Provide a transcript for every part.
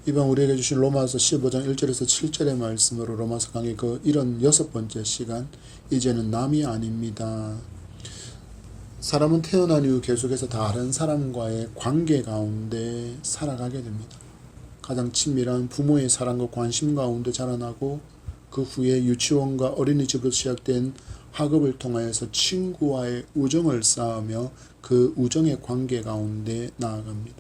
이번 우리에게 주신 로마서 15장 1절에서 7절의 말씀으로 로마서 강의 그 76번째 시간, 이제는 남이 아닙니다. 사람은 태어난 이후 계속해서 다른 사람과의 관계 가운데 살아가게 됩니다. 가장 친밀한 부모의 사랑과 관심 가운데 자라나고, 그 후에 유치원과 어린이집으로 시작된 학업을 통하여서 친구와의 우정을 쌓으며 그 우정의 관계 가운데 나아갑니다.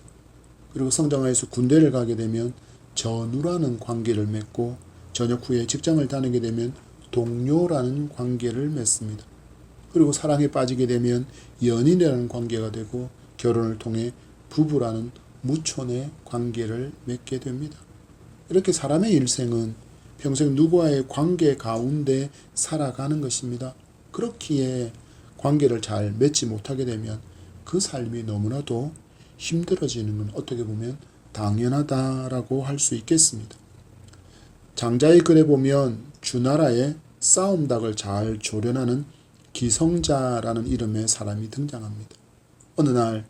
그리고 성장하여서 군대를 가게 되면 전우라는 관계를 맺고, 전역 후에 직장을 다니게 되면 동료라는 관계를 맺습니다. 그리고 사랑에 빠지게 되면 연인이라는 관계가 되고, 결혼을 통해 부부라는 무촌의 관계를 맺게 됩니다. 이렇게 사람의 일생은 평생 누구와의 관계 가운데 살아가는 것입니다. 그렇기에 관계를 잘 맺지 못하게 되면 그 삶이 너무나도 힘들어지는 건 어떻게 보면 당연하다라고 할 수 있겠습니다. 장자의 글에 보면 주나라의 싸움닭을 잘 조련하는 기성자라는 이름의 사람이 등장합니다. 어느 날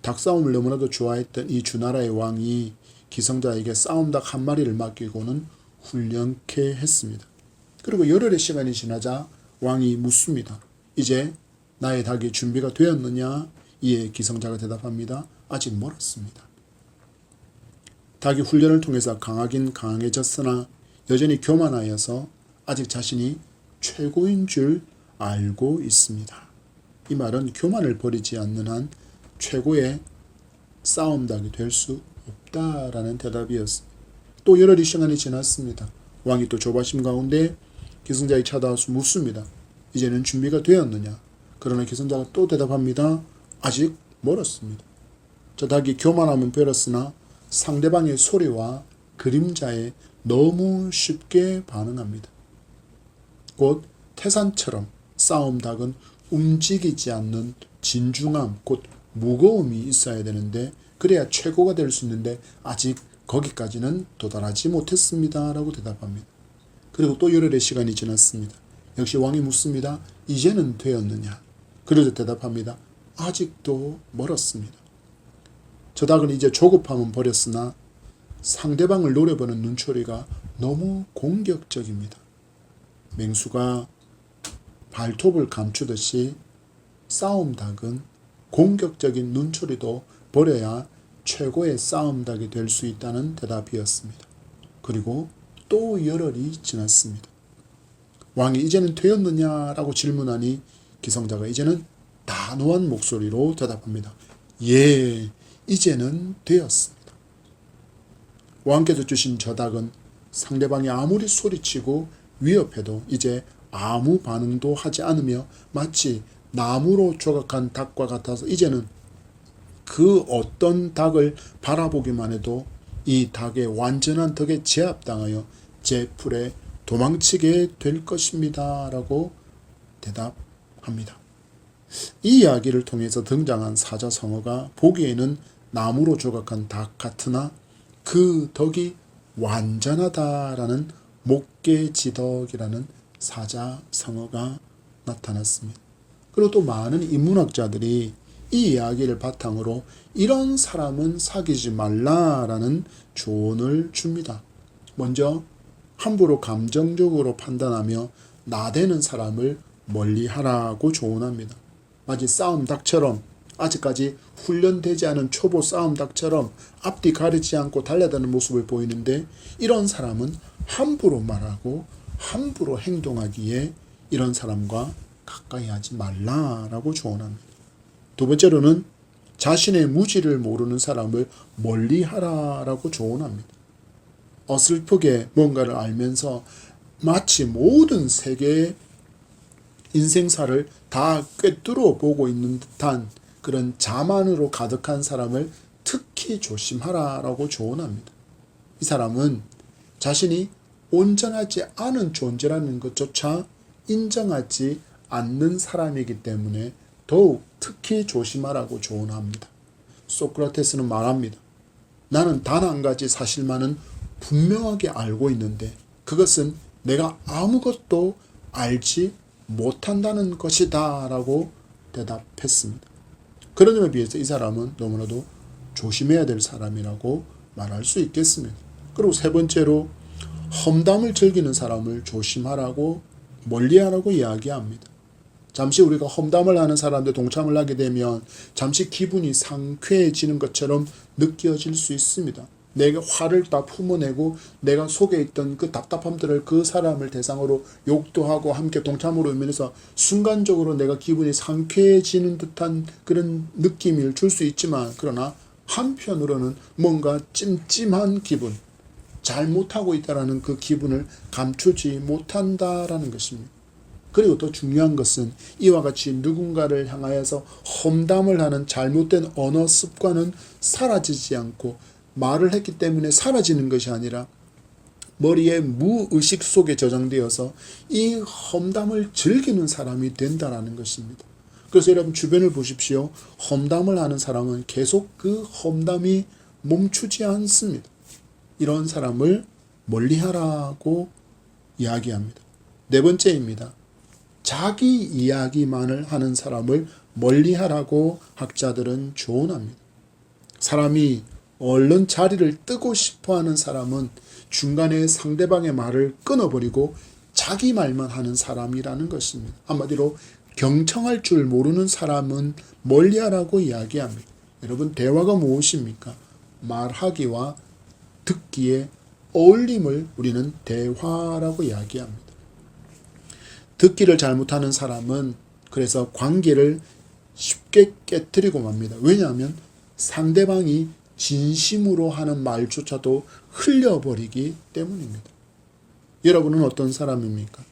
닭싸움을 너무나도 좋아했던 이 주나라의 왕이 기성자에게 싸움닭 한 마리를 맡기고는 훈련케 했습니다. 그리고 열흘의 시간이 지나자 왕이 묻습니다. 이제 나의 닭이 준비가 되었느냐? 이에 기성자가 대답합니다. 아직 멀었습니다. 닭이 훈련을 통해서 강하긴 강해졌으나 여전히 교만하여서 아직 자신이 최고인 줄 알고 있습니다. 이 말은 교만을 버리지 않는 한 최고의 싸움닭이 될 수 없다라는 대답이었습니다. 또 열흘의 시간이 지났습니다. 왕이 또 조바심 가운데 기성자에게 찾아와서 묻습니다. 이제는 준비가 되었느냐? 그러나 기성자가 또 대답합니다. 아직 멀었습니다. 저 닭이 교만하면 배렸으나 상대방의 소리와 그림자에 너무 쉽게 반응합니다. 곧 태산처럼 싸움 닭은 움직이지 않는 진중함, 곧 무거움이 있어야 되는데, 그래야 최고가 될 수 있는데 아직 거기까지는 도달하지 못했습니다 라고 대답합니다. 그리고 또 열흘의 시간이 지났습니다. 역시 왕이 묻습니다. 이제는 되었느냐? 그래도 대답합니다. 아직도 멀었습니다. 저 닭은 이제 조급함은 버렸으나 상대방을 노려보는 눈초리가 너무 공격적입니다. 맹수가 발톱을 감추듯이 싸움 닭은 공격적인 눈초리도 버려야 최고의 싸움 닭이 될 수 있다는 대답이었습니다. 그리고 또 열흘이 지났습니다. 왕이 이제는 되었느냐라고 질문하니 기성자가 이제는 단호한 목소리로 대답합니다. 예, 이제는 되었습니다. 왕께서 주신 저 닭은 상대방이 아무리 소리치고 위협해도 이제 아무 반응도 하지 않으며 마치 나무로 조각한 닭과 같아서 이제는 그 어떤 닭을 바라보기만 해도 이 닭의 완전한 덕에 제압당하여 제 풀에 도망치게 될 것입니다 라고 대답합니다. 이 이야기를 통해서 등장한 사자성어가 보기에는 나무로 조각한 닭 같으나 그 덕이 완전하다라는 목계지덕이라는 사자성어가 나타났습니다. 그리고 또 많은 인문학자들이 이 이야기를 바탕으로 이런 사람은 사귀지 말라라는 조언을 줍니다. 먼저 함부로 감정적으로 판단하며 나대는 사람을 멀리하라고 조언합니다. 마치 싸움 닭처럼, 아직까지 훈련되지 않은 초보 싸움 닭처럼 앞뒤 가리지 않고 달려드는 모습을 보이는데, 이런 사람은 함부로 말하고 함부로 행동하기에 이런 사람과 가까이 하지 말라라고 조언합니다. 두 번째로는 자신의 무지를 모르는 사람을 멀리하라라고 조언합니다. 어설프게 뭔가를 알면서 마치 모든 세계의 인생사를 다 꿰뚫어 보고 있는 듯한 그런 자만으로 가득한 사람을 특히 조심하라라고 조언합니다. 이 사람은 자신이 온전하지 않은 존재라는 것조차 인정하지 않는 사람이기 때문에 더욱 특히 조심하라고 조언합니다. 소크라테스는 말합니다. 나는 단 한 가지 사실만은 분명하게 알고 있는데 그것은 내가 아무것도 알지 못한다는 것이다 라고 대답했습니다. 그런 점에 비해서 이 사람은 너무나도 조심해야 될 사람이라고 말할 수 있겠습니다. 그리고 세 번째로 험담을 즐기는 사람을 조심하라고 멀리하라고 이야기합니다. 잠시 우리가 험담을 하는 사람들 동참을 하게 되면 잠시 기분이 상쾌해지는 것처럼 느껴질 수 있습니다. 내가 화를 다 품어내고 내가 속에 있던 그 답답함들을 그 사람을 대상으로 욕도 하고 함께 동참으로 하면서 순간적으로 내가 기분이 상쾌해지는 듯한 그런 느낌을 줄 수 있지만, 그러나 한편으로는 뭔가 찜찜한 기분, 잘못하고 있다라는 그 기분을 감추지 못한다라는 것입니다. 그리고 더 중요한 것은 이와 같이 누군가를 향하여서 험담을 하는 잘못된 언어 습관은 사라지지 않고, 말을 했기 때문에 사라지는 것이 아니라 머리에 무의식 속에 저장되어서 이 험담을 즐기는 사람이 된다라는 것입니다. 그래서 여러분 주변을 보십시오. 험담을 하는 사람은 계속 그 험담이 멈추지 않습니다. 이런 사람을 멀리하라고 이야기합니다. 네 번째입니다. 자기 이야기만을 하는 사람을 멀리하라고 학자들은 조언합니다. 사람이 얼른 자리를 뜨고 싶어하는 사람은 중간에 상대방의 말을 끊어버리고 자기 말만 하는 사람이라는 것입니다. 한마디로 경청할 줄 모르는 사람은 멀리하라고 이야기합니다. 여러분, 대화가 무엇입니까? 말하기와 듣기의 어울림을 우리는 대화라고 이야기합니다. 듣기를 잘못하는 사람은 그래서 관계를 쉽게 깨뜨리고 맙니다. 왜냐하면 상대방이 진심으로 하는 말조차도 흘려버리기 때문입니다. 여러분은 어떤 사람입니까?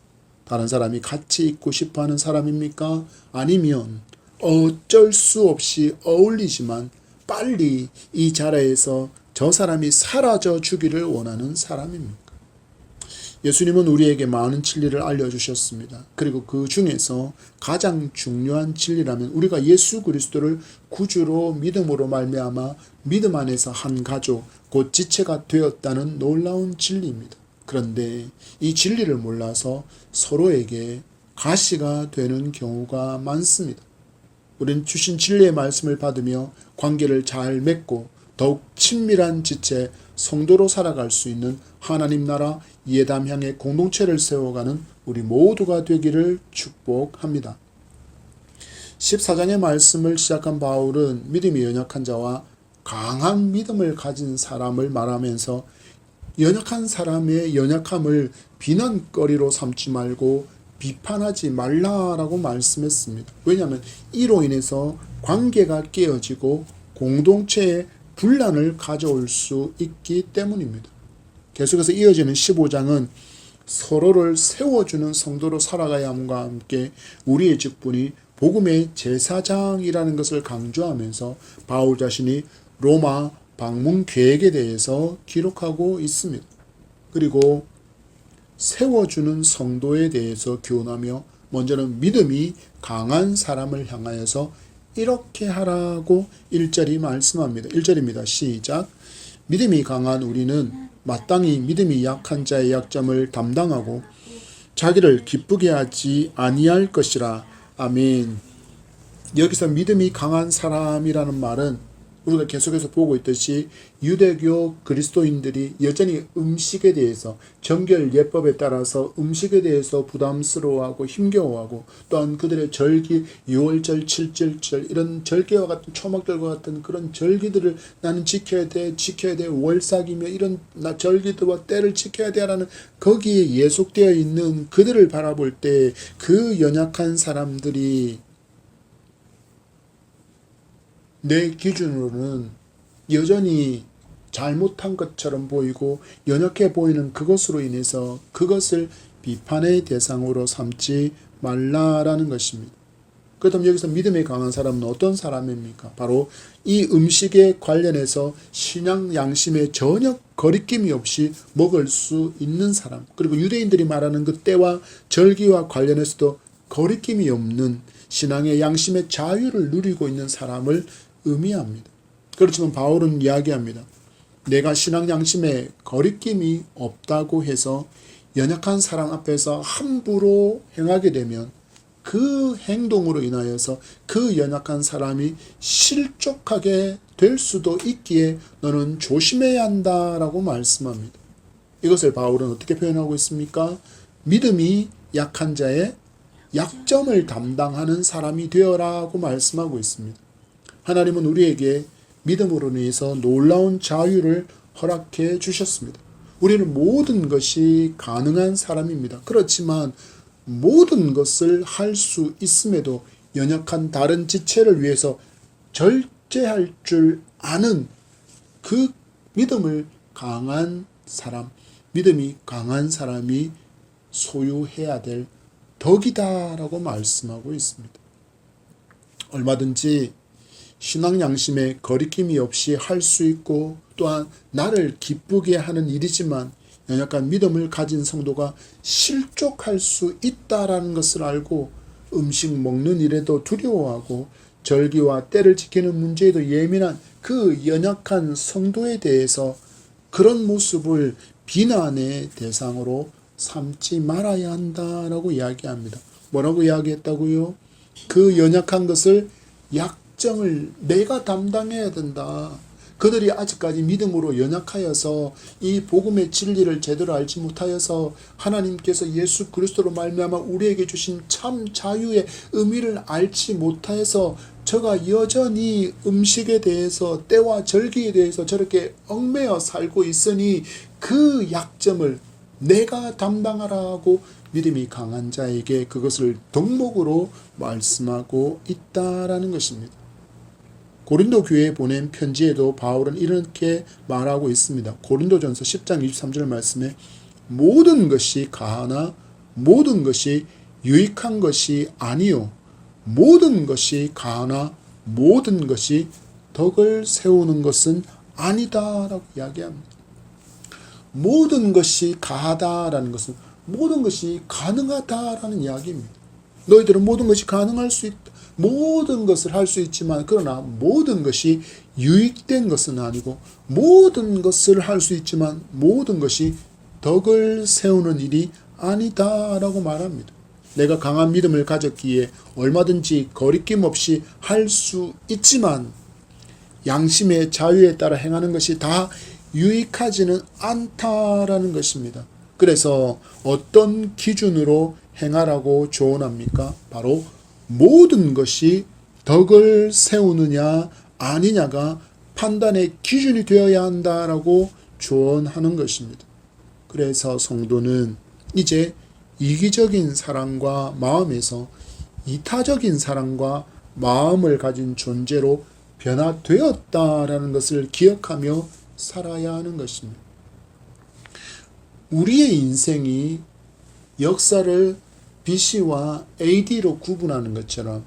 다른 사람이 같이 있고 싶어하는 사람입니까? 아니면 어쩔 수 없이 어울리지만 빨리 이 자리에서 저 사람이 사라져 주기를 원하는 사람입니까? 예수님은 우리에게 많은 진리를 알려주셨습니다. 그리고 그 중에서 가장 중요한 진리라면 우리가 예수 그리스도를 구주로 믿음으로 말미암아 믿음 안에서 한 가족, 곧 지체가 되었다는 놀라운 진리입니다. 그런데 이 진리를 몰라서 서로에게 가시가 되는 경우가 많습니다. 우리는 주신 진리의 말씀을 받으며 관계를 잘 맺고 더욱 친밀한 지체, 성도로 살아갈 수 있는 하나님 나라 예담 향의 공동체를 세워가는 우리 모두가 되기를 축복합니다. 14장의 말씀을 시작한 바울은 믿음이 연약한 자와 강한 믿음을 가진 사람을 말하면서 연약한 사람의 연약함을 비난거리로 삼지 말고 비판하지 말라라고 말씀했습니다. 왜냐하면 이로 인해서 관계가 깨어지고 공동체에 분란을 가져올 수 있기 때문입니다. 계속해서 이어지는 15장은 서로를 세워주는 성도로 살아가야 함과 함께 우리의 직분이 복음의 제사장이라는 것을 강조하면서 바울 자신이 로마 방문 계획에 대해서 기록하고 있습니다. 그리고 세워주는 성도에 대해서 교훈하며 먼저는 믿음이 강한 사람을 향하여서 이렇게 하라고 1절이 말씀합니다. 1절입니다. 시작. 믿음이 강한 우리는 마땅히 믿음이 약한 자의 약점을 담당하고 자기를 기쁘게 하지 아니할 것이라. 아멘. 여기서 믿음이 강한 사람이라는 말은 우리가 계속해서 보고 있듯이 유대교 그리스도인들이 여전히 음식에 대해서 정결 예법에 따라서 음식에 대해서 부담스러워하고 힘겨워하고 또한 그들의 절기 6월절 7절절 이런 절기와 같은 초막절과 같은 그런 절기들을 나는 지켜야 돼 월삭이며 이런 절기들과 때를 지켜야 돼 라는 거기에 예속되어 있는 그들을 바라볼 때 그 연약한 사람들이 내 기준으로는 여전히 잘못한 것처럼 보이고 연약해 보이는 그것으로 인해서 그것을 비판의 대상으로 삼지 말라라는 것입니다. 그렇다면 여기서 믿음에 강한 사람은 어떤 사람입니까? 바로 이 음식에 관련해서 신앙 양심에 전혀 거리낌이 없이 먹을 수 있는 사람, 그리고 유대인들이 말하는 그 때와 절기와 관련해서도 거리낌이 없는 신앙의 양심의 자유를 누리고 있는 사람을 의미합니다. 그렇지만 바울은 이야기합니다. 내가 신앙 양심에 거리낌이 없다고 해서 연약한 사람 앞에서 함부로 행하게 되면 그 행동으로 인하여서 그 연약한 사람이 실족하게 될 수도 있기에 너는 조심해야 한다라고 말씀합니다. 이것을 바울은 어떻게 표현하고 있습니까? 믿음이 약한 자의 약점을 담당하는 사람이 되어라고 말씀하고 있습니다. 하나님은 우리에게 믿음으로 인해서 놀라운 자유를 허락해 주셨습니다. 우리는 모든 것이 가능한 사람입니다. 그렇지만 모든 것을 할 수 있음에도 연약한 다른 지체를 위해서 절제할 줄 아는 그 믿음을 강한 사람, 믿음이 강한 사람이 소유해야 될 덕이다라고 말씀하고 있습니다. 얼마든지 신앙 양심에 거리낌이 없이 할 수 있고 또한 나를 기쁘게 하는 일이지만 연약한 믿음을 가진 성도가 실족할 수 있다라는 것을 알고 음식 먹는 일에도 두려워하고 절기와 때를 지키는 문제에도 예민한 그 연약한 성도에 대해서 그런 모습을 비난의 대상으로 삼지 말아야 한다라고 이야기합니다. 뭐라고 이야기했다고요? 그 연약한 것을 약점을 내가 담당해야 된다. 그들이 아직까지 믿음으로 연약하여서 이 복음의 진리를 제대로 알지 못하여서 하나님께서 예수 그리스도로 말미암아 우리에게 주신 참 자유의 의미를 알지 못하여서 저가 여전히 음식에 대해서 때와 절기에 대해서 저렇게 얽매여 살고 있으니 그 약점을 내가 담당하라고 믿음이 강한 자에게 그것을 덕목으로 말씀하고 있다라는 것입니다. 고린도 교회에 보낸 편지에도 바울은 이렇게 말하고 있습니다. 고린도전서 10장 23절 말씀에 모든 것이 가하나 모든 것이 유익한 것이 아니요 모든 것이 가하나 모든 것이 덕을 세우는 것은 아니다라고 이야기합니다. 모든 것이 가하다라는 것은 모든 것이 가능하다라는 이야기입니다. 너희들은 모든 것이 가능할 수 있다. 모든 것을 할 수 있지만 그러나 모든 것이 유익된 것은 아니고 모든 것을 할 수 있지만 모든 것이 덕을 세우는 일이 아니다라고 말합니다. 내가 강한 믿음을 가졌기에 얼마든지 거리낌 없이 할 수 있지만 양심의 자유에 따라 행하는 것이 다 유익하지는 않다라는 것입니다. 그래서 어떤 기준으로 행하라고 조언합니까? 바로 모든 것이 덕을 세우느냐 아니냐가 판단의 기준이 되어야 한다라고 조언하는 것입니다. 그래서 성도는 이제 이기적인 사랑과 마음에서 이타적인 사랑과 마음을 가진 존재로 변화되었다라는 것을 기억하며 살아야 하는 것입니다. 우리의 인생이 역사를 BC와 AD로 구분하는 것처럼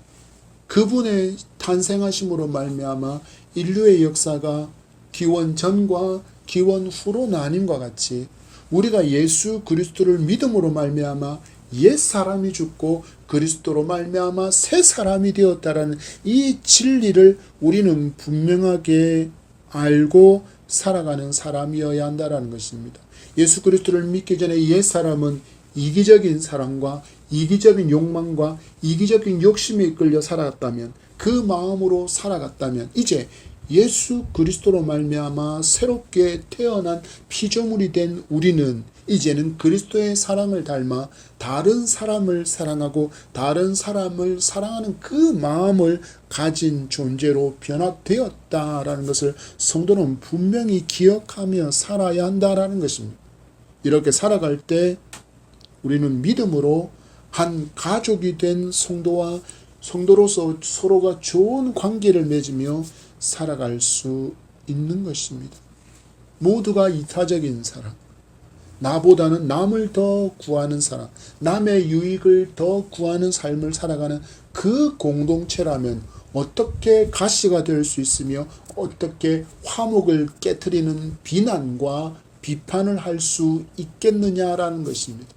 그분의 탄생하심으로 말미암아 인류의 역사가 기원 전과 기원 후로 나뉜과 같이 우리가 예수 그리스도를 믿음으로 말미암아 옛 사람이 죽고 그리스도로 말미암아 새 사람이 되었다라는 이 진리를 우리는 분명하게 알고 살아가는 사람이어야 한다라는 것입니다. 예수 그리스도를 믿기 전에 옛 사람은 이기적인 사랑과 이기적인 욕망과 이기적인 욕심에 이끌려 살아갔다면 그 마음으로 살아갔다면 이제 예수 그리스도로 말미암아 새롭게 태어난 피조물이 된 우리는 이제는 그리스도의 사랑을 닮아 다른 사람을 사랑하고 다른 사람을 사랑하는 그 마음을 가진 존재로 변화되었다라는 것을 성도는 분명히 기억하며 살아야 한다라는 것입니다. 이렇게 살아갈 때 우리는 믿음으로 한 가족이 된 성도로서 서로가 좋은 관계를 맺으며 살아갈 수 있는 것입니다. 모두가 이타적인 사람, 나보다는 남을 더 구하는 사람, 남의 유익을 더 구하는 삶을 살아가는 그 공동체라면 어떻게 가시가 될 수 있으며 어떻게 화목을 깨트리는 비난과 비판을 할 수 있겠느냐라는 것입니다.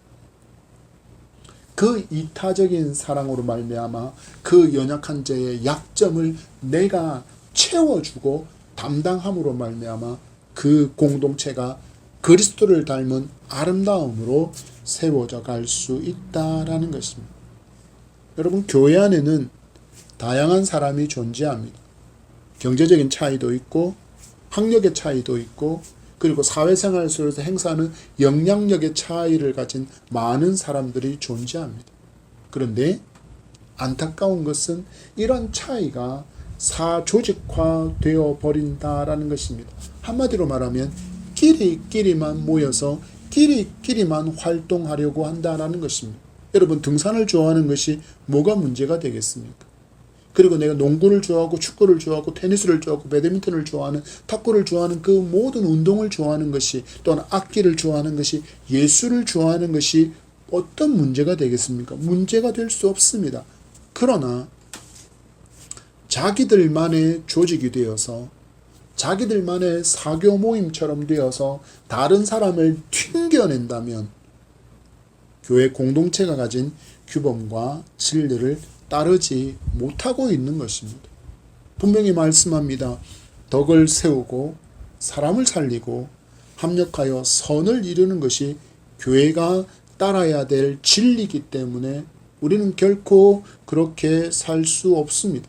그 이타적인 사랑으로 말미암아 그 연약한 자의 약점을 내가 채워주고 담당함으로 말미암아 그 공동체가 그리스도를 닮은 아름다움으로 세워져 갈 수 있다라는 것입니다. 여러분, 교회 안에는 다양한 사람이 존재합니다. 경제적인 차이도 있고 학력의 차이도 있고 그리고 사회생활 속에서 행사하는 영향력의 차이를 가진 많은 사람들이 존재합니다. 그런데 안타까운 것은 이런 차이가 사조직화되어 버린다라는 것입니다. 한마디로 말하면 끼리끼리만 모여서 끼리끼리만 활동하려고 한다라는 것입니다. 여러분 등산을 좋아하는 것이 뭐가 문제가 되겠습니까? 그리고 내가 농구를 좋아하고 축구를 좋아하고 테니스를 좋아하고 배드민턴을 좋아하는 탁구를 좋아하는 그 모든 운동을 좋아하는 것이 또한 악기를 좋아하는 것이 예술을 좋아하는 것이 어떤 문제가 되겠습니까? 문제가 될 수 없습니다. 그러나 자기들만의 조직이 되어서 자기들만의 사교 모임처럼 되어서 다른 사람을 튕겨낸다면 교회 공동체가 가진 규범과 진리를 따르지 못하고 있는 것입니다. 분명히 말씀합니다. 덕을 세우고 사람을 살리고 합력하여 선을 이루는 것이 교회가 따라야 될 진리이기 때문에 우리는 결코 그렇게 살 수 없습니다.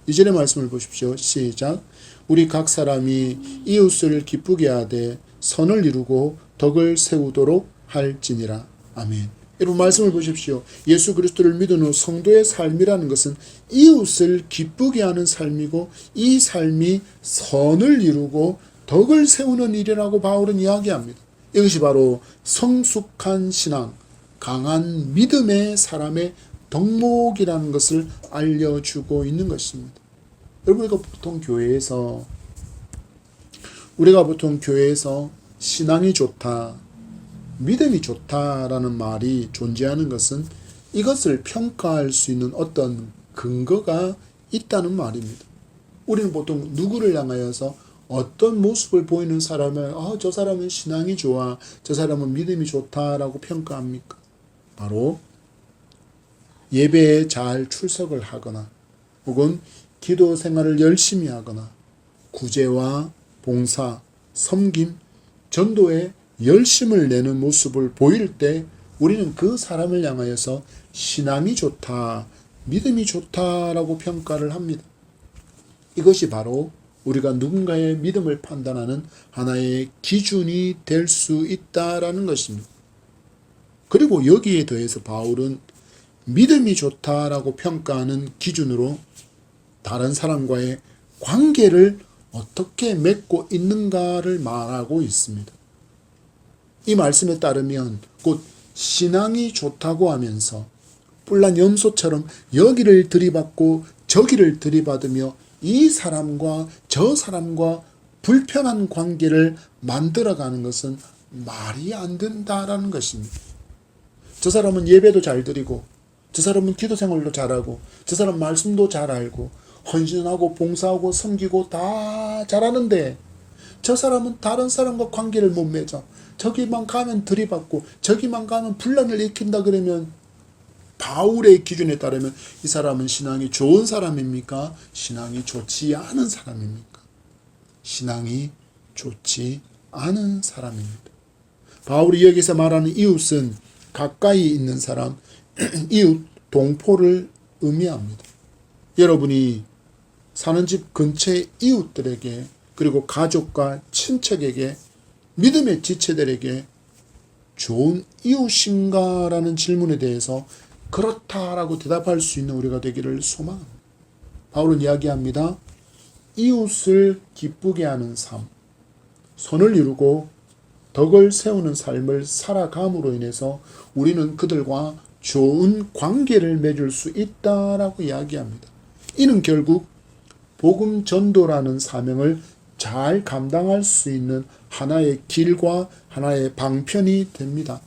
이전의 말씀을 보십시오. 시작. 우리 각 사람이 이웃을 기쁘게 하되 선을 이루고 덕을 세우도록 할지니라. 아멘. 여러분 말씀을 보십시오. 예수 그리스도를 믿은 후 성도의 삶이라는 것은 이웃을 기쁘게 하는 삶이고 이 삶이 선을 이루고 덕을 세우는 일이라고 바울은 이야기합니다. 이것이 바로 성숙한 신앙, 강한 믿음의 사람의 덕목이라는 것을 알려주고 있는 것입니다. 여러분 우리가 보통 교회에서 신앙이 좋다, 믿음이 좋다라는 말이 존재하는 것은 이것을 평가할 수 있는 어떤 근거가 있다는 말입니다. 우리는 보통 누구를 향하여서 어떤 모습을 보이는 사람을 저 사람은 신앙이 좋아, 저 사람은 믿음이 좋다라고 평가합니까? 바로 예배에 잘 출석을 하거나 혹은 기도 생활을 열심히 하거나 구제와 봉사, 섬김, 전도에 열심을 내는 모습을 보일 때 우리는 그 사람을 향하여서 신앙이 좋다, 믿음이 좋다라고 평가를 합니다. 이것이 바로 우리가 누군가의 믿음을 판단하는 하나의 기준이 될 수 있다라는 것입니다. 그리고 여기에 더해서 바울은 믿음이 좋다라고 평가하는 기준으로 다른 사람과의 관계를 어떻게 맺고 있는가를 말하고 있습니다. 이 말씀에 따르면 곧 신앙이 좋다고 하면서 뿔난 염소처럼 여기를 들이받고 저기를 들이받으며 이 사람과 저 사람과 불편한 관계를 만들어가는 것은 말이 안 된다라는 것입니다. 저 사람은 예배도 잘 드리고 저 사람은 기도 생활도 잘하고 저 사람 말씀도 잘 알고 헌신하고 봉사하고 섬기고 다 잘하는데 저 사람은 다른 사람과 관계를 못 맺어. 저기만 가면 들이받고 저기만 가면 분란을 일으킨다 그러면 바울의 기준에 따르면 이 사람은 신앙이 좋은 사람입니까? 신앙이 좋지 않은 사람입니까? 신앙이 좋지 않은 사람입니다. 바울이 여기서 말하는 이웃은 가까이 있는 사람, 이웃 동포를 의미합니다. 여러분이 사는 집 근처의 이웃들에게 그리고 가족과 친척에게 믿음의 지체들에게 좋은 이웃인가라는 질문에 대해서 그렇다라고 대답할 수 있는 우리가 되기를 소망합니다. 바울은 이야기합니다. 이웃을 기쁘게 하는 삶, 선을 이루고 덕을 세우는 삶을 살아감으로 인해서 우리는 그들과 좋은 관계를 맺을 수 있다라고 이야기합니다. 이는 결국 복음 전도라는 사명을 잘 감당할 수 있는 하나의 길과 하나의 방편이 됩니다.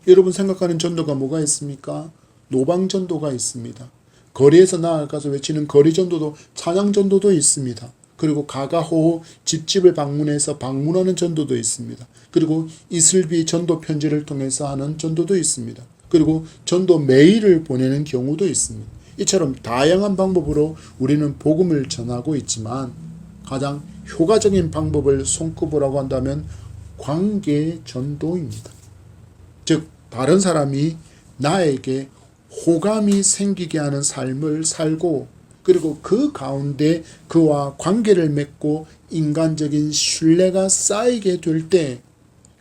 여러분 생각하는 전도가 뭐가 있습니까? 노방전도가 있습니다. 거리에서 나아가서 외치는 거리전도도 찬양전도도 있습니다. 그리고 가가호호 집집을 방문해서 방문하는 전도도 있습니다. 그리고 이슬비 전도 편지를 통해서 하는 전도도 있습니다. 그리고 전도 메일을 보내는 경우도 있습니다. 이처럼 다양한 방법으로 우리는 복음을 전하고 있지만 가장 효과적인 방법을 손꼽으라고 한다면 관계 전도입니다. 즉 다른 사람이 나에게 호감이 생기게 하는 삶을 살고 그리고 그 가운데 그와 관계를 맺고 인간적인 신뢰가 쌓이게 될 때,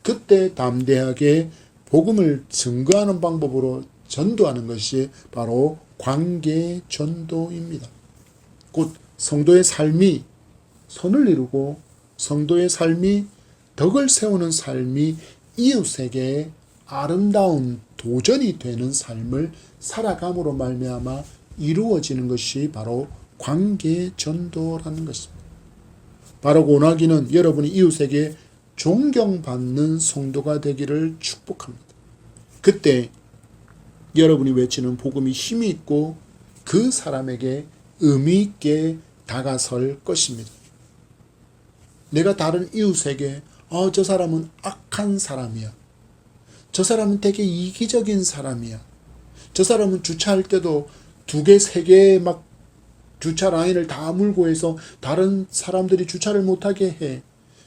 그때 담대하게 복음을 증거하는 방법으로 전도하는 것이 바로 관계 전도입니다. 곧 성도의 삶이 선을 이루고 성도의 삶이 덕을 세우는 삶이 이웃에게 아름다운 도전이 되는 삶을 살아감으로 말미암아 이루어지는 것이 바로 관계 전도라는 것입니다. 바로 고나기는 여러분이 이웃에게 존경받는 성도가 되기를 축복합니다. 그때 여러분이 외치는 복음이 힘이 있고 그 사람에게 의미 있게 다가설 것입니다. 내가 다른 이웃에게 저 사람은 악한 사람이야. 저 사람은 되게 이기적인 사람이야. 저 사람은 주차할 때도 2개, 3개 막 주차 라인을 다 물고 해서 다른 사람들이 주차를 못하게 해.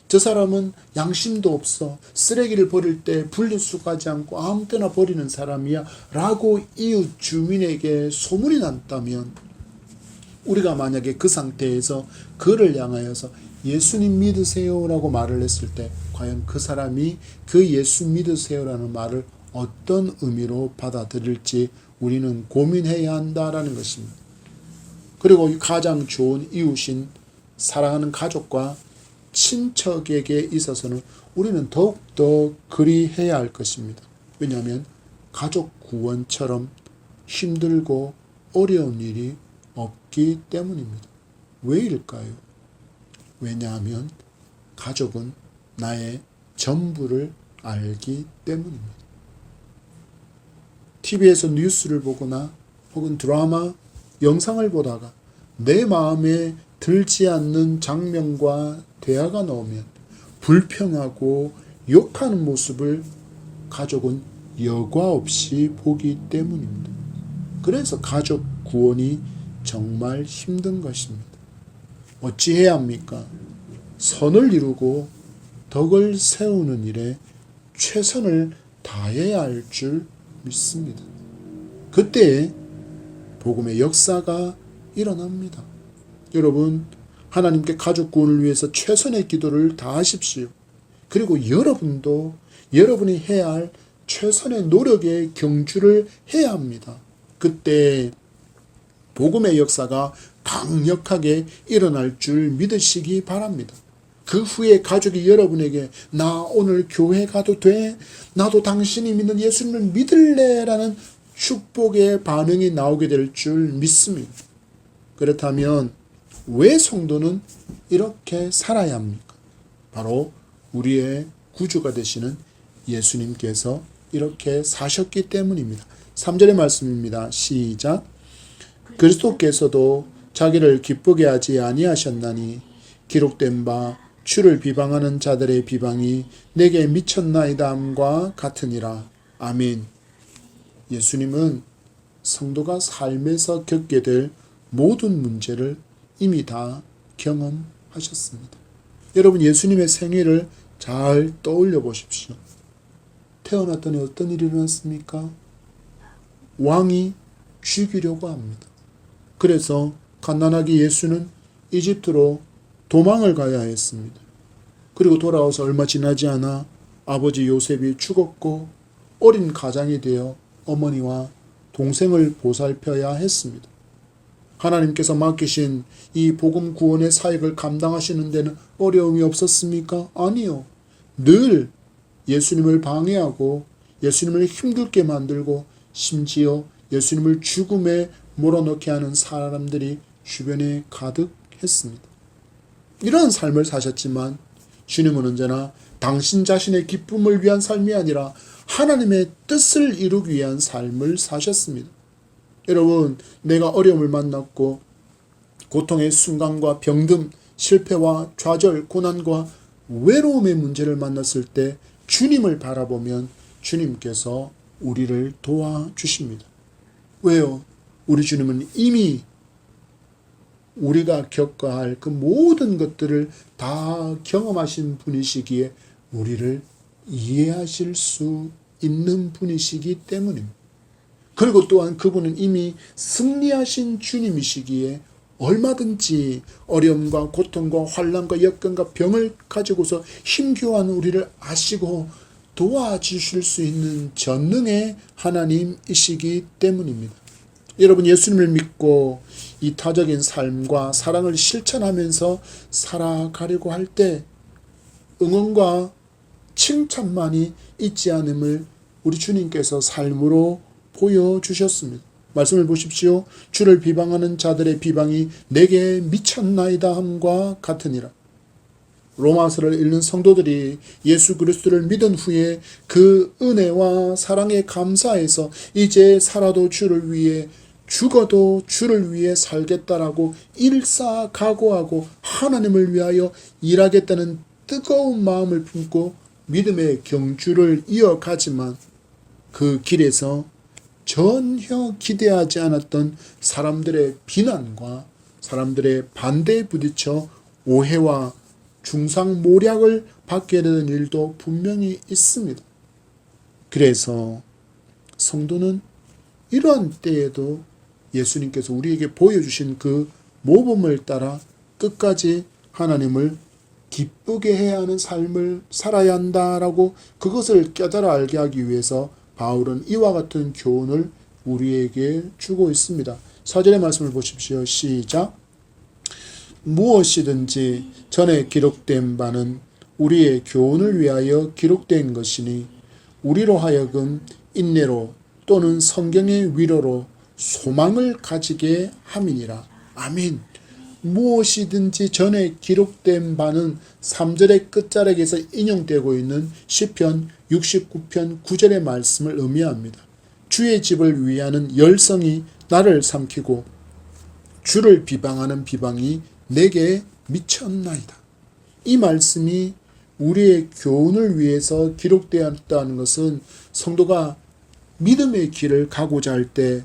저 사람은 양심도 없어. 쓰레기를 버릴 때 분리수거하지 않고 아무 때나 버리는 사람이야. 라고 이웃 주민에게 소문이 났다면, 우리가 만약에 그 상태에서 그를 향하여서 예수님 믿으세요 라고 말을 했을 때 과연 그 사람이 그 예수 믿으세요라는 말을 어떤 의미로 받아들일지 우리는 고민해야 한다라는 것입니다. 그리고 가장 좋은 이웃인 사랑하는 가족과 친척에게 있어서는 우리는 더욱더 그리해야 할 것입니다. 왜냐하면 가족 구원처럼 힘들고 어려운 일이 없기 때문입니다. 왜일까요? 왜냐하면 가족은 나의 전부를 알기 때문입니다. TV에서 뉴스를 보거나 혹은 드라마, 영상을 보다가 내 마음에 들지 않는 장면과 대화가 나오면 불평하고 욕하는 모습을 가족은 여과 없이 보기 때문입니다. 그래서 가족 구원이 정말 힘든 것입니다. 어찌해야 합니까? 선을 이루고 덕을 세우는 일에 최선을 다해야 할 줄 믿습니다. 그때 복음의 역사가 일어납니다. 여러분, 하나님께 가족 구원을 위해서 최선의 기도를 다하십시오. 그리고 여러분도 여러분이 해야 할 최선의 노력의 경주를 해야 합니다. 그때 복음의 역사가 강력하게 일어날 줄 믿으시기 바랍니다. 그 후에 가족이 여러분에게 나 오늘 교회 가도 돼? 나도 당신이 믿는 예수님을 믿을래? 라는 축복의 반응이 나오게 될 줄 믿습니다. 그렇다면 왜 성도는 이렇게 살아야 합니까? 바로 우리의 구주가 되시는 예수님께서 이렇게 사셨기 때문입니다. 3절의 말씀입니다. 시작. 그리스도께서도 자기를 기쁘게 하지 아니하셨나니 기록된 바 주를 비방하는 자들의 비방이 내게 미쳤나이다함과 같으니라. 아멘. 예수님은 성도가 삶에서 겪게 될 모든 문제를 이미 다 경험하셨습니다. 여러분, 예수님의 생애를 잘 떠올려 보십시오. 태어났더니 어떤 일이 일어났습니까? 왕이 죽이려고 합니다. 그래서 갓난아기 예수는 이집트로 도망을 가야 했습니다. 그리고 돌아와서 얼마 지나지 않아 아버지 요셉이 죽었고 어린 가장이 되어 어머니와 동생을 보살펴야 했습니다. 하나님께서 맡기신 이 복음 구원의 사역을 감당하시는 데는 어려움이 없었습니까? 아니요. 늘 예수님을 방해하고 예수님을 힘들게 만들고 심지어 예수님을 죽음에 몰아넣게 하는 사람들이 주변에 가득했습니다. 이러한 삶을 사셨지만 주님은 언제나 당신 자신의 기쁨을 위한 삶이 아니라 하나님의 뜻을 이루기 위한 삶을 사셨습니다. 여러분, 내가 어려움을 만났고 고통의 순간과 병듦, 실패와 좌절, 고난과 외로움의 문제를 만났을 때 주님을 바라보면 주님께서 우리를 도와주십니다. 왜요? 우리 주님은 이미 우리가 겪어야 할 그 모든 것들을 다 경험하신 분이시기에 우리를 이해하실 수 있는 분이시기 때문입니다. 그리고 또한 그분은 이미 승리하신 주님이시기에 얼마든지 어려움과 고통과 환난과 역경과 병을 가지고서 힘겨워하는 우리를 아시고 도와주실 수 있는 전능의 하나님이시기 때문입니다. 여러분, 예수님을 믿고 이타적인 삶과 사랑을 실천하면서 살아가려고 할 때 응원과 칭찬만이 있지 않음을 우리 주님께서 삶으로 보여주셨습니다. 말씀을 보십시오. 주를 비방하는 자들의 비방이 내게 미쳤나이다 함과 같으니라. 로마서를 읽는 성도들이 예수 그리스도를 믿은 후에 그 은혜와 사랑에 감사해서 이제 살아도 주를 위해 죽어도 주를 위해 살겠다라고 일사각오하고 하나님을 위하여 일하겠다는 뜨거운 마음을 품고 믿음의 경주를 이어가지만 그 길에서 전혀 기대하지 않았던 사람들의 비난과 사람들의 반대에 부딪혀 오해와 중상모략을 받게 되는 일도 분명히 있습니다. 그래서 성도는 이러한 때에도 예수님께서 우리에게 보여주신 그 모범을 따라 끝까지 하나님을 기쁘게 해야 하는 삶을 살아야 한다라고 그것을 깨달아 알게 하기 위해서 바울은 이와 같은 교훈을 우리에게 주고 있습니다. 4절의 말씀을 보십시오. 시작. 무엇이든지 전에 기록된 바는 우리의 교훈을 위하여 기록된 것이니 우리로 하여금 인내로 또는 성경의 위로로 소망을 가지게 함이니라. 아멘. 무엇이든지 전에 기록된 바는 3절의 끝자락에서 인용되고 있는 시편 69편 9절의 말씀을 의미합니다. 주의 집을 위하는 열성이 나를 삼키고 주를 비방하는 비방이 내게 미쳤나이다. 이 말씀이 우리의 교훈을 위해서 기록되었다는 것은 성도가 믿음의 길을 가고자 할 때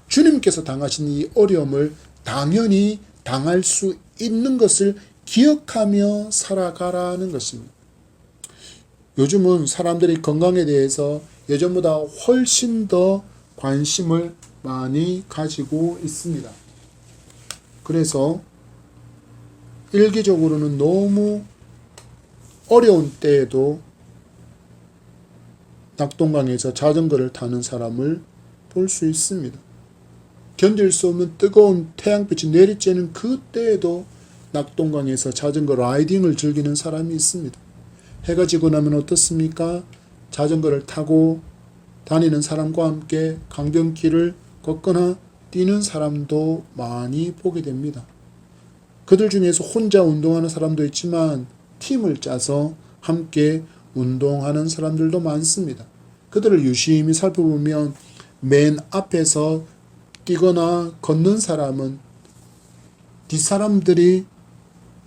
주님께서 당하신 이 어려움을 당연히 당할 수 있는 것을 기억하며 살아가라는 것입니다. 요즘은 사람들이 건강에 대해서 예전보다 훨씬 더 관심을 많이 가지고 있습니다. 그래서 일기적으로는 너무 어려운 때에도 낙동강에서 자전거를 타는 사람을 볼 수 있습니다. 견딜 수 없는 뜨거운 태양빛이 내리쬐는 그때에도 낙동강에서 자전거 라이딩을 즐기는 사람이 있습니다. 해가 지고 나면 어떻습니까? 자전거를 타고 다니는 사람과 함께 강변길을 걷거나 뛰는 사람도 많이 보게 됩니다. 그들 중에서 혼자 운동하는 사람도 있지만 팀을 짜서 함께 운동하는 사람들도 많습니다. 그들을 유심히 살펴보면 맨 앞에서 뛰거나 걷는 사람은 뒷사람들이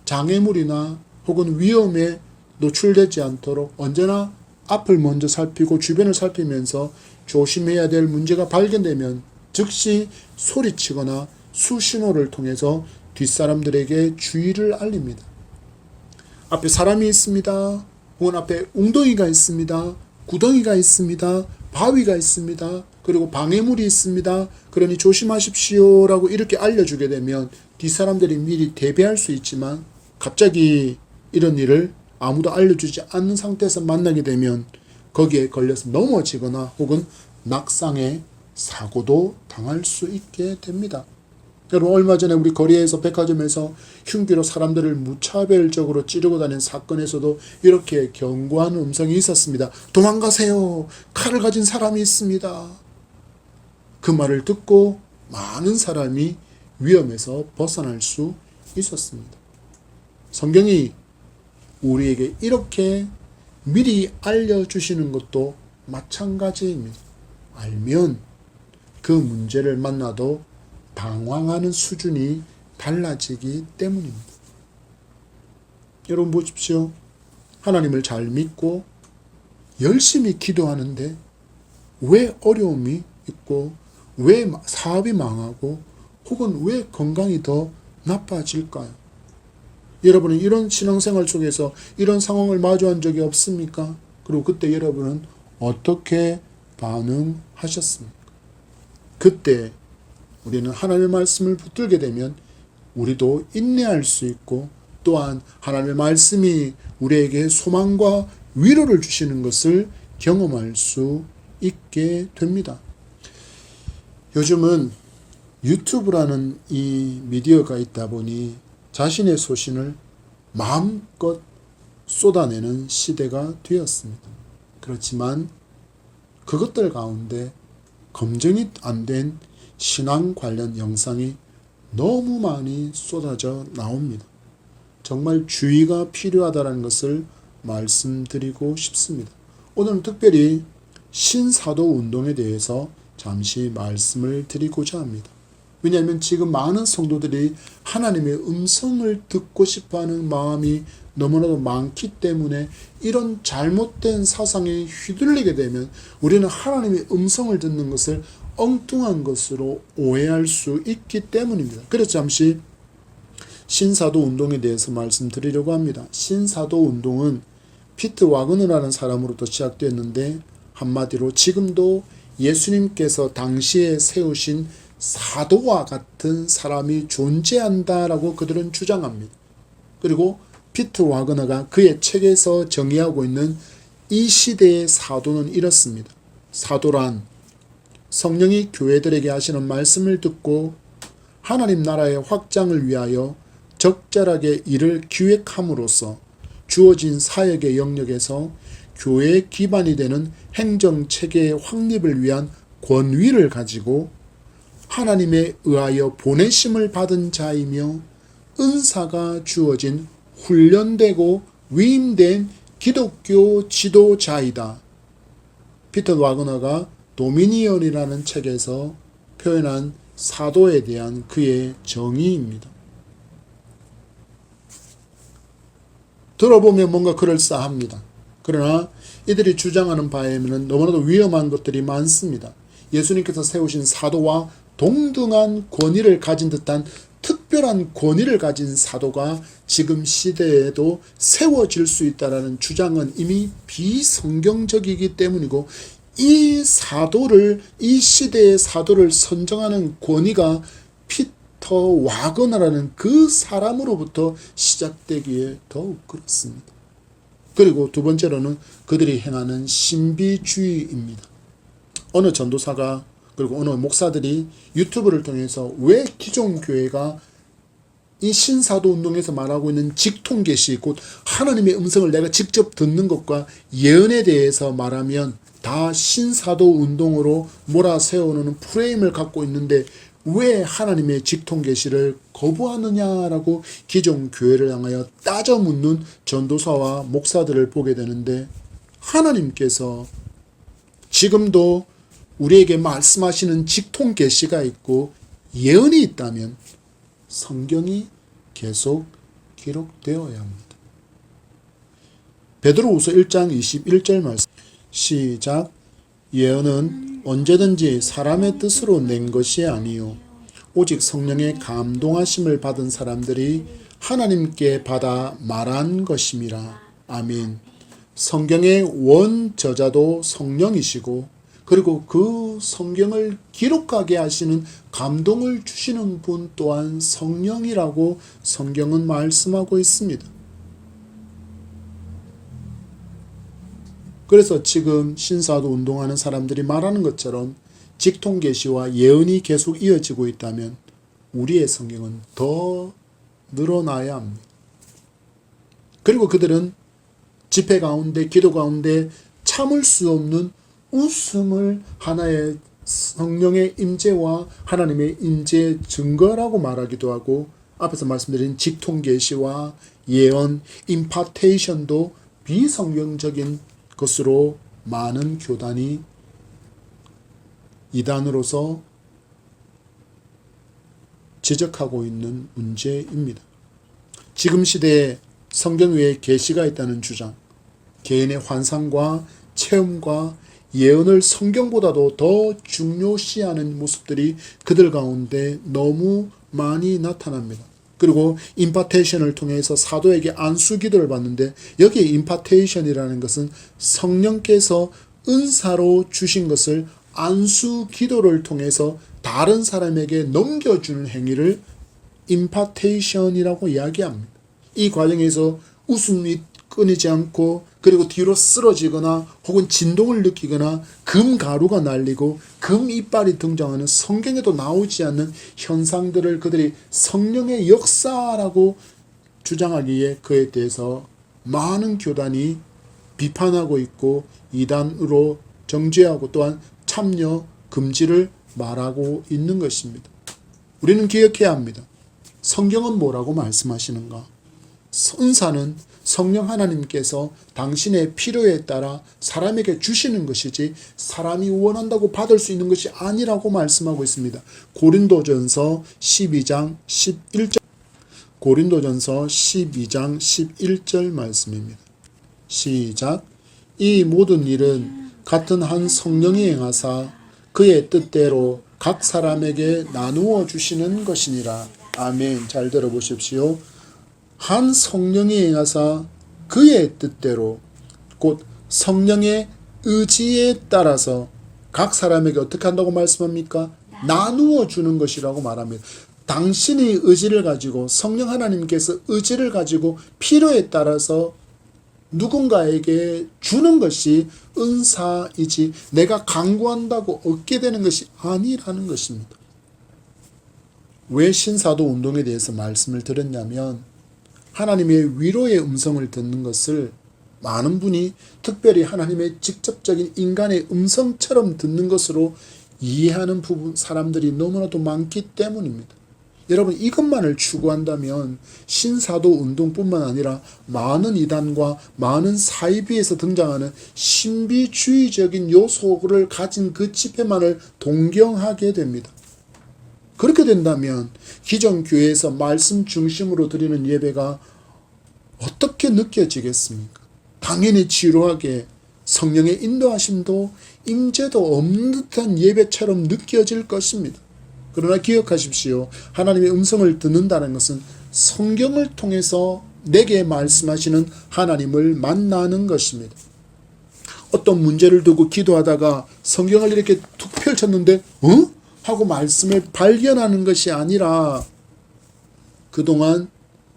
장애물이나 혹은 위험에 노출되지 않도록 언제나 앞을 먼저 살피고 주변을 살피면서 조심해야 될 문제가 발견되면 즉시 소리치거나 수신호를 통해서 뒷사람들에게 주의를 알립니다. 앞에 사람이 있습니다. 혹은 앞에 웅덩이가 있습니다. 구덩이가 있습니다. 바위가 있습니다. 그리고 방해물이 있습니다. 그러니 조심하십시오 라고 이렇게 알려주게 되면 뒷사람들이 미리 대비할 수 있지만 갑자기 이런 일을 아무도 알려주지 않는 상태에서 만나게 되면 거기에 걸려서 넘어지거나 혹은 낙상의 사고도 당할 수 있게 됩니다. 여러분, 얼마 전에 우리 거리에서 백화점에서 흉기로 사람들을 무차별적으로 찌르고 다닌 사건에서도 이렇게 경고하는 음성이 있었습니다. 도망가세요. 칼을 가진 사람이 있습니다. 그 말을 듣고 많은 사람이 위험에서 벗어날 수 있었습니다. 성경이 우리에게 이렇게 미리 알려주시는 것도 마찬가지입니다. 알면 그 문제를 만나도 당황하는 수준이 달라지기 때문입니다. 여러분 보십시오. 하나님을 잘 믿고 열심히 기도하는데 왜 어려움이 있고 왜 사업이 망하고 혹은 왜 건강이 더 나빠질까요? 여러분은 이런 신앙생활 속에서 이런 상황을 마주한 적이 없습니까? 그리고 그때 여러분은 어떻게 반응하셨습니까? 그때 우리는 하나님의 말씀을 붙들게 되면 우리도 인내할 수 있고 또한 하나님의 말씀이 우리에게 소망과 위로를 주시는 것을 경험할 수 있게 됩니다. 요즘은 유튜브라는 이 미디어가 있다 보니 자신의 소신을 마음껏 쏟아내는 시대가 되었습니다. 그렇지만 그것들 가운데 검증이 안 된 신앙 관련 영상이 너무 많이 쏟아져 나옵니다. 정말 주의가 필요하다는 것을 말씀드리고 싶습니다. 오늘은 특별히 신사도 운동에 대해서 잠시 말씀을 드리고자 합니다. 왜냐하면 지금 많은 성도들이 하나님의 음성을 듣고 싶어하는 마음이 너무나도 많기 때문에 이런 잘못된 사상에 휘둘리게 되면 우리는 하나님의 음성을 듣는 것을 엉뚱한 것으로 오해할 수 있기 때문입니다. 그래서 잠시 신사도 운동에 대해서 말씀드리려고 합니다. 신사도 운동은 피트 와그너라는 사람으로부터 시작되었는데 한마디로 지금도 예수님께서 당시에 세우신 사도와 같은 사람이 존재한다라고 그들은 주장합니다. 그리고 피트 와그너가 그의 책에서 정의하고 있는 이 시대의 사도는 이렇습니다. 사도란 성령이 교회들에게 하시는 말씀을 듣고 하나님 나라의 확장을 위하여 적절하게 일을 기획함으로써 주어진 사역의 영역에서 교회의 기반이 되는 행정체계의 확립을 위한 권위를 가지고 하나님에 의하여 보내심을 받은 자이며 은사가 주어진 훈련되고 위임된 기독교 지도자이다. 피터 와그너가 도미니언이라는 책에서 표현한 사도에 대한 그의 정의입니다. 들어보면 뭔가 그럴싸합니다. 그러나 이들이 주장하는 바에는 너무나도 위험한 것들이 많습니다. 예수님께서 세우신 사도와 동등한 권위를 가진 듯한 특별한 권위를 가진 사도가 지금 시대에도 세워질 수 있다는 주장은 이미 비성경적이기 때문이고 이 시대의 사도를 선정하는 권위가 피터 와그너라는 그 사람으로부터 시작되기에 더욱 그렇습니다. 그리고 두 번째로는 그들이 행하는 신비주의입니다. 어느 전도사가 그리고 어느 목사들이 유튜브를 통해서 왜 기존 교회가 이 신사도 운동에서 말하고 있는 직통계시 곧 하나님의 음성을 내가 직접 듣는 것과 예언에 대해서 말하면 다 신사도 운동으로 몰아세우는 프레임을 갖고 있는데 왜 하나님의 직통계시를 거부하느냐라고 기존 교회를 향하여 따져 묻는 전도사와 목사들을 보게 되는데 하나님께서 지금도 우리에게 말씀하시는 직통계시가 있고 예언이 있다면 성경이 계속 기록되어야 합니다. 베드로후서 1장 21절 말씀 시작. 예언은 언제든지 사람의 뜻으로 낸 것이 아니요 오직 성령의 감동하심을 받은 사람들이 하나님께 받아 말한 것임이라. 아멘. 성경의 원저자도 성령이시고 그리고 그 성경을 기록하게 하시는 감동을 주시는 분 또한 성령이라고 성경은 말씀하고 있습니다. 그래서 지금 신사도 운동하는 사람들이 말하는 것처럼 직통계시와 예언이 계속 이어지고 있다면 우리의 성경은 더 늘어나야 합니다. 그리고 그들은 집회 가운데 기도 가운데 참을 수 없는 웃음을 하나의 성령의 임재와 하나님의 임재의 증거라고 말하기도 하고 앞에서 말씀드린 직통계시와 예언, 임파테이션도 비성경적인 것으로 많은 교단이 이단으로서 지적하고 있는 문제입니다. 지금 시대에 성경 외에 계시가 있다는 주장, 개인의 환상과 체험과 예언을 성경보다도 더 중요시하는 모습들이 그들 가운데 너무 많이 나타납니다. 그리고 임파테이션을 통해서 사도에게 안수 기도를 받는데 여기에 임파테이션이라는 것은 성령께서 은사로 주신 것을 안수 기도를 통해서 다른 사람에게 넘겨주는 행위를 임파테이션이라고 이야기합니다. 이 과정에서 웃음이 끊이지 않고 그리고 뒤로 쓰러지거나 혹은 진동을 느끼거나 금 가루가 날리고 금 이빨이 등장하는 성경에도 나오지 않는 현상들을 그들이 성령의 역사라고 주장하기에 그에 대해서 많은 교단이 비판하고 있고 이단으로 정죄하고 또한 참여 금지를 말하고 있는 것입니다. 우리는 기억해야 합니다. 성경은 뭐라고 말씀하시는가? 은사는 성령 하나님께서 당신의 필요에 따라 사람에게 주시는 것이지 사람이 원한다고 받을 수 있는 것이 아니라고 말씀하고 있습니다. 고린도전서 12장 11절 고린도전서 12장 11절 말씀입니다. 시작. 이 모든 일은 같은 한 성령이 행하사 그의 뜻대로 각 사람에게 나누어 주시는 것이니라. 아멘. 잘 들어보십시오. 한 성령이 행하사 그의 뜻대로 곧 성령의 의지에 따라서 각 사람에게 어떻게 한다고 말씀합니까? 나누어 주는 것이라고 말합니다. 당신이 의지를 가지고 성령 하나님께서 의지를 가지고 필요에 따라서 누군가에게 주는 것이 은사이지 내가 강구한다고 얻게 되는 것이 아니라는 것입니다. 왜 신사도 운동에 대해서 말씀을 드렸냐면 하나님의 위로의 음성을 듣는 것을 많은 분이 특별히 하나님의 직접적인 인간의 음성처럼 듣는 것으로 이해하는 사람들이 너무나도 많기 때문입니다. 여러분 이것만을 추구한다면 신사도 운동뿐만 아니라 많은 이단과 많은 사이비에서 등장하는 신비주의적인 요소를 가진 그 집회만을 동경하게 됩니다. 그렇게 된다면 기존 교회에서 말씀 중심으로 드리는 예배가 어떻게 느껴지겠습니까? 당연히 지루하게 성령의 인도하심도 임재도 없는 듯한 예배처럼 느껴질 것입니다. 그러나 기억하십시오. 하나님의 음성을 듣는다는 것은 성경을 통해서 내게 말씀하시는 하나님을 만나는 것입니다. 어떤 문제를 두고 기도하다가 성경을 이렇게 툭 펼쳤는데 하고 말씀을 발견하는 것이 아니라 그동안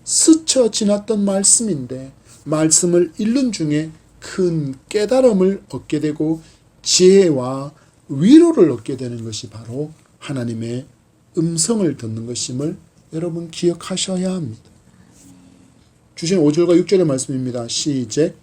스쳐 지났던 말씀인데 말씀을 읽는 중에 큰 깨달음을 얻게 되고 지혜와 위로를 얻게 되는 것이 바로 하나님의 음성을 듣는 것임을 여러분 기억하셔야 합니다. 주신 5절과 6절의 말씀입니다. 시작.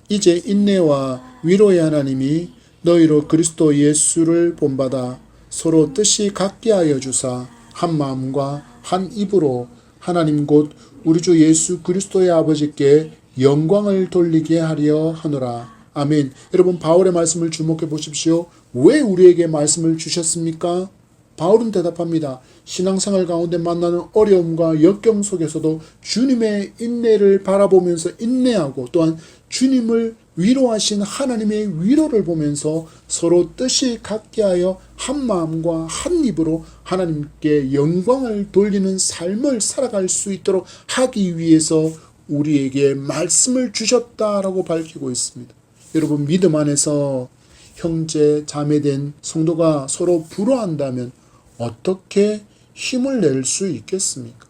이제 인내와 위로의 하나님이 너희로 그리스도 예수를 본받아 서로 뜻이 같게 하여 주사 한 마음과 한 입으로 하나님 곧 우리 주 예수 그리스도의 아버지께 영광을 돌리게 하려 하노라. 아멘. 여러분 바울의 말씀을 주목해 보십시오. 왜 우리에게 말씀을 주셨습니까? 바울은 대답합니다. 신앙생활 가운데 만나는 어려움과 역경 속에서도 주님의 인내를 바라보면서 인내하고 또한 주님을 위로하신 하나님의 위로를 보면서 서로 뜻이 같게 하여 한 마음과 한 입으로 하나님께 영광을 돌리는 삶을 살아갈 수 있도록 하기 위해서 우리에게 말씀을 주셨다라고 밝히고 있습니다. 여러분 믿음 안에서 형제 자매된 성도가 서로 불화한다면 어떻게 힘을 낼 수 있겠습니까?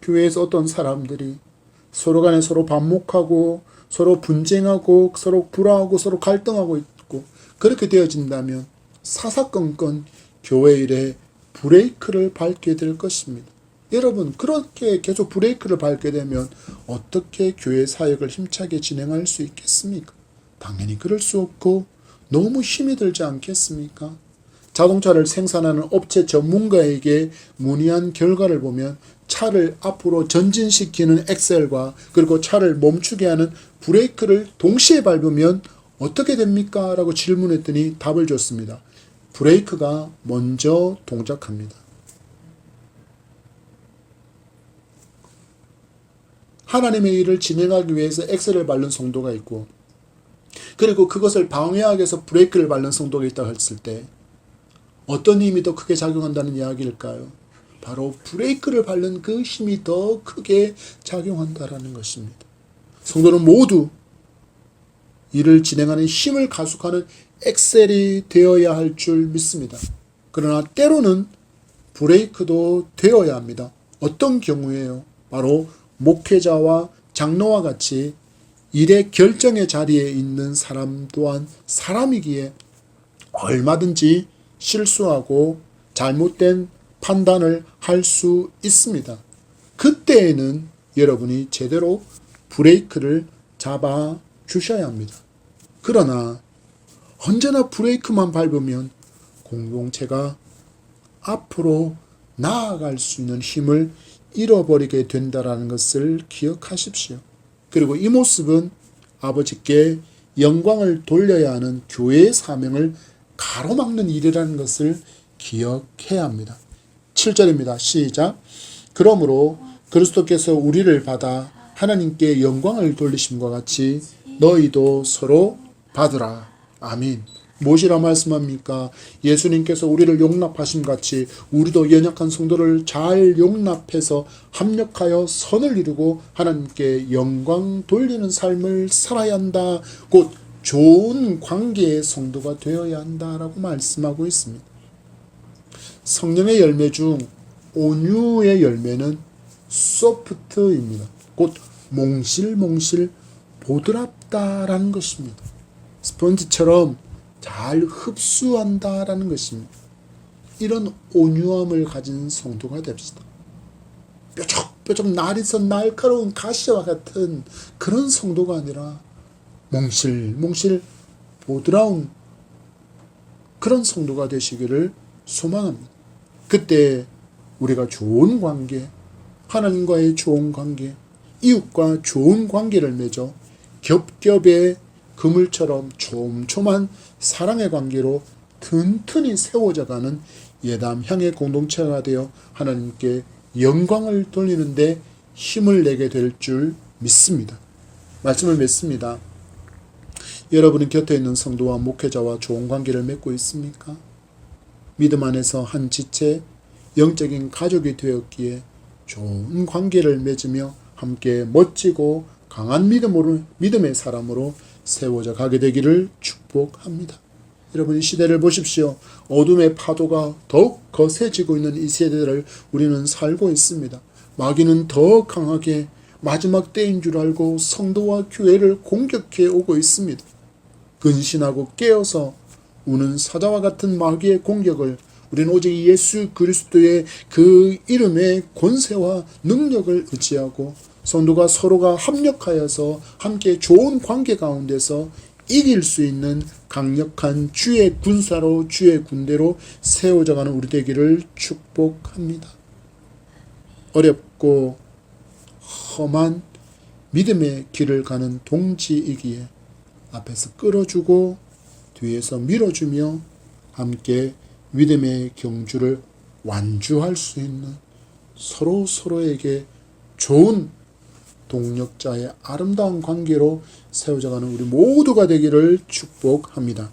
교회에서 어떤 사람들이 서로 간에 서로 반목하고 서로 분쟁하고 서로 불화하고 서로 갈등하고 있고 그렇게 되어진다면 사사건건 교회 일에 브레이크를 밟게 될 것입니다. 여러분 그렇게 계속 브레이크를 밟게 되면 어떻게 교회 사역을 힘차게 진행할 수 있겠습니까? 당연히 그럴 수 없고 너무 힘이 들지 않겠습니까? 자동차를 생산하는 업체 전문가에게 문의한 결과를 보면 차를 앞으로 전진시키는 엑셀과 그리고 차를 멈추게 하는 브레이크를 동시에 밟으면 어떻게 됩니까? 라고 질문했더니 답을 줬습니다. 브레이크가 먼저 동작합니다. 하나님의 일을 진행하기 위해서 엑셀을 밟는 성도가 있고 그리고 그것을 방해하기 위해서 브레이크를 밟는 성도가 있다고 했을 때 어떤 힘이 더 크게 작용한다는 이야기일까요? 바로 브레이크를 밟는 그 힘이 더 크게 작용한다라는 것입니다. 성도는 모두 일을 진행하는 힘을 가속하는 엑셀이 되어야 할 줄 믿습니다. 그러나 때로는 브레이크도 되어야 합니다. 어떤 경우에요? 바로 목회자와 장로와 같이 일의 결정의 자리에 있는 사람 또한 사람이기에 얼마든지 실수하고 잘못된 판단을 할 수 있습니다. 그때에는 여러분이 제대로 브레이크를 잡아 주셔야 합니다. 그러나 언제나 브레이크만 밟으면 공동체가 앞으로 나아갈 수 있는 힘을 잃어버리게 된다는 것을 기억하십시오. 그리고 이 모습은 아버지께 영광을 돌려야 하는 교회의 사명을 가로막는 일이라는 것을 기억해야 합니다. 7절입니다. 시작. 그러므로 그리스도께서 우리를 받아 하나님께 영광을 돌리심과 같이 너희도 서로 받으라. 아멘. 무엇이라 말씀합니까? 예수님께서 우리를 용납하신 같이 우리도 연약한 성도를 잘 용납해서 합력하여 선을 이루고 하나님께 영광 돌리는 삶을 살아야 한다. 곧 좋은 관계의 성도가 되어야 한다라고 말씀하고 있습니다. 성령의 열매 중 온유의 열매는 소프트입니다. 곧 몽실몽실 보드랍다라는 것입니다. 스펀지처럼 잘 흡수한다라는 것입니다. 이런 온유함을 가진 성도가 됩시다. 뾰족뾰족 날에서 날카로운 가시와 같은 그런 성도가 아니라 몽실몽실 보드라운 그런 성도가 되시기를 소망합니다. 그때 우리가 좋은 관계, 하나님과의 좋은 관계, 이웃과 좋은 관계를 맺어 겹겹의 그물처럼 촘촘한 사랑의 관계로 튼튼히 세워져가는 예담향의 공동체가 되어 하나님께 영광을 돌리는 데 힘을 내게 될 줄 믿습니다. 말씀을 맺습니다. 여러분은 곁에 있는 성도와 목회자와 좋은 관계를 맺고 있습니까? 믿음 안에서 한 지체, 영적인 가족이 되었기에 좋은 관계를 맺으며 함께 멋지고 강한 믿음의 사람으로 세워져 가게 되기를 축복합니다. 여러분, 이 시대를 보십시오. 어둠의 파도가 더욱 거세지고 있는 이 세대를 우리는 살고 있습니다. 마귀는 더 강하게 마지막 때인 줄 알고 성도와 교회를 공격해 오고 있습니다. 근신하고 깨어서 우는 사자와 같은 마귀의 공격을 우리는 오직 예수 그리스도의 그 이름의 권세와 능력을 의지하고 성도가 서로가 합력하여서 함께 좋은 관계 가운데서 이길 수 있는 강력한 주의 군사로 주의 군대로 세워져가는 우리 되기를 축복합니다. 어렵고 험한 믿음의 길을 가는 동지이기에 앞에서 끌어주고 뒤에서 밀어주며 함께 믿음의 경주를 완주할 수 있는 서로에게 좋은 동력자의 아름다운 관계로 세워져가는 우리 모두가 되기를 축복합니다.